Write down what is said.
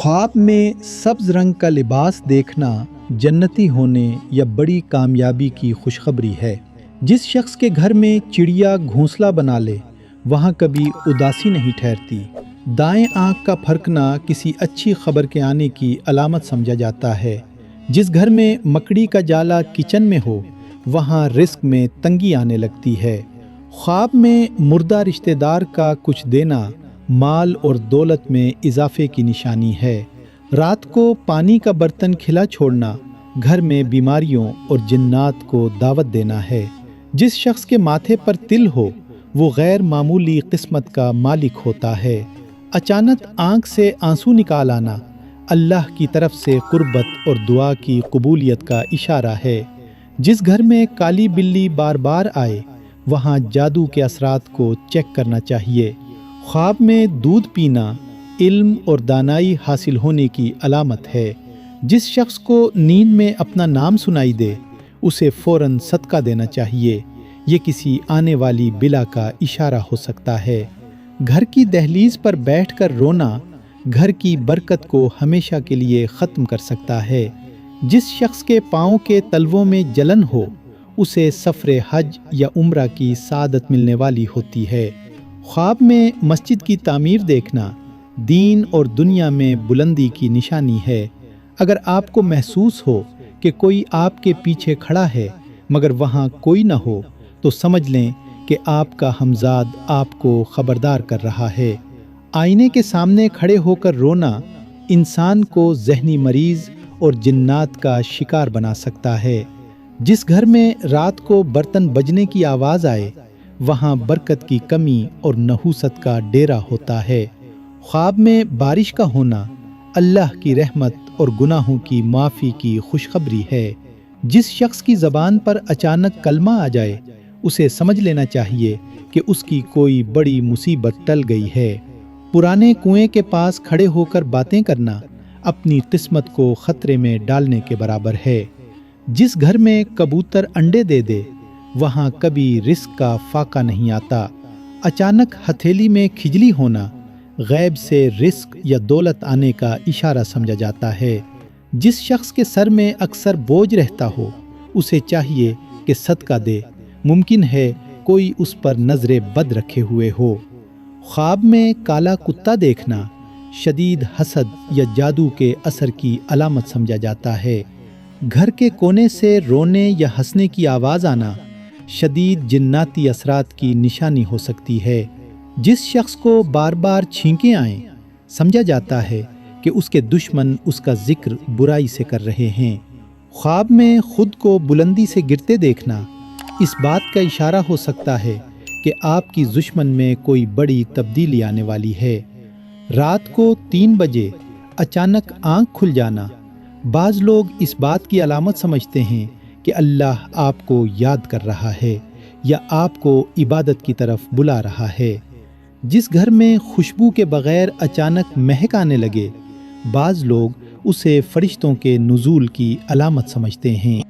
خواب میں سبز رنگ کا لباس دیکھنا جنتی ہونے یا بڑی کامیابی کی خوشخبری ہے۔ جس شخص کے گھر میں چڑیا گھونسلہ بنا لے وہاں کبھی اداسی نہیں ٹھہرتی۔ دائیں آنکھ کا پھرکنا کسی اچھی خبر کے آنے کی علامت سمجھا جاتا ہے۔ جس گھر میں مکڑی کا جالا کچن میں ہو وہاں رزق میں تنگی آنے لگتی ہے۔ خواب میں مردہ رشتہ دار کا کچھ دینا مال اور دولت میں اضافے کی نشانی ہے۔ رات کو پانی کا برتن کھلا چھوڑنا گھر میں بیماریوں اور جنات کو دعوت دینا ہے۔ جس شخص کے ماتھے پر تل ہو وہ غیر معمولی قسمت کا مالک ہوتا ہے۔ اچانک آنکھ سے آنسو نکال آنا اللہ کی طرف سے قربت اور دعا کی قبولیت کا اشارہ ہے۔ جس گھر میں کالی بلی بار بار آئے وہاں جادو کے اثرات کو چیک کرنا چاہیے۔ خواب میں دودھ پینا علم اور دانائی حاصل ہونے کی علامت ہے۔ جس شخص کو نیند میں اپنا نام سنائی دے اسے فوراً صدقہ دینا چاہیے، یہ کسی آنے والی بلا کا اشارہ ہو سکتا ہے۔ گھر کی دہلیز پر بیٹھ کر رونا گھر کی برکت کو ہمیشہ کے لیے ختم کر سکتا ہے۔ جس شخص کے پاؤں کے تلووں میں جلن ہو اسے سفر حج یا عمرہ کی سعادت ملنے والی ہوتی ہے۔ خواب میں مسجد کی تعمیر دیکھنا دین اور دنیا میں بلندی کی نشانی ہے۔ اگر آپ کو محسوس ہو کہ کوئی آپ کے پیچھے کھڑا ہے مگر وہاں کوئی نہ ہو تو سمجھ لیں کہ آپ کا ہمزاد آپ کو خبردار کر رہا ہے۔ آئینے کے سامنے کھڑے ہو کر رونا انسان کو ذہنی مریض اور جنات کا شکار بنا سکتا ہے۔ جس گھر میں رات کو برتن بجنے کی آواز آئے وہاں برکت کی کمی اور نحوست کا ڈیرا ہوتا ہے۔ خواب میں بارش کا ہونا اللہ کی رحمت اور گناہوں کی معافی کی خوشخبری ہے۔ جس شخص کی زبان پر اچانک کلمہ آ جائے اسے سمجھ لینا چاہیے کہ اس کی کوئی بڑی مصیبت ٹل گئی ہے۔ پرانے کنویں کے پاس کھڑے ہو کر باتیں کرنا اپنی قسمت کو خطرے میں ڈالنے کے برابر ہے۔ جس گھر میں کبوتر انڈے دے دے وہاں کبھی رزق کا فاقہ نہیں آتا۔ اچانک ہتھیلی میں کھجلی ہونا غیب سے رزق یا دولت آنے کا اشارہ سمجھا جاتا ہے۔ جس شخص کے سر میں اکثر بوجھ رہتا ہو اسے چاہیے کہ صدقہ دے، ممکن ہے کوئی اس پر نظر بد رکھے ہوئے ہو۔ خواب میں کالا کتا دیکھنا شدید حسد یا جادو کے اثر کی علامت سمجھا جاتا ہے۔ گھر کے کونے سے رونے یا ہنسنے کی آواز آنا شدید جناتی اثرات کی نشانی ہو سکتی ہے۔ جس شخص کو بار بار چھینکیں آئیں سمجھا جاتا ہے کہ اس کے دشمن اس کا ذکر برائی سے کر رہے ہیں۔ خواب میں خود کو بلندی سے گرتے دیکھنا اس بات کا اشارہ ہو سکتا ہے کہ آپ کی دشمن میں کوئی بڑی تبدیلی آنے والی ہے۔ رات کو 3 بجے اچانک آنکھ کھل جانا بعض لوگ اس بات کی علامت سمجھتے ہیں کہ اللہ آپ کو یاد کر رہا ہے یا آپ کو عبادت کی طرف بلا رہا ہے۔ جس گھر میں خوشبو کے بغیر اچانک مہک آنے لگے بعض لوگ اسے فرشتوں کے نزول کی علامت سمجھتے ہیں۔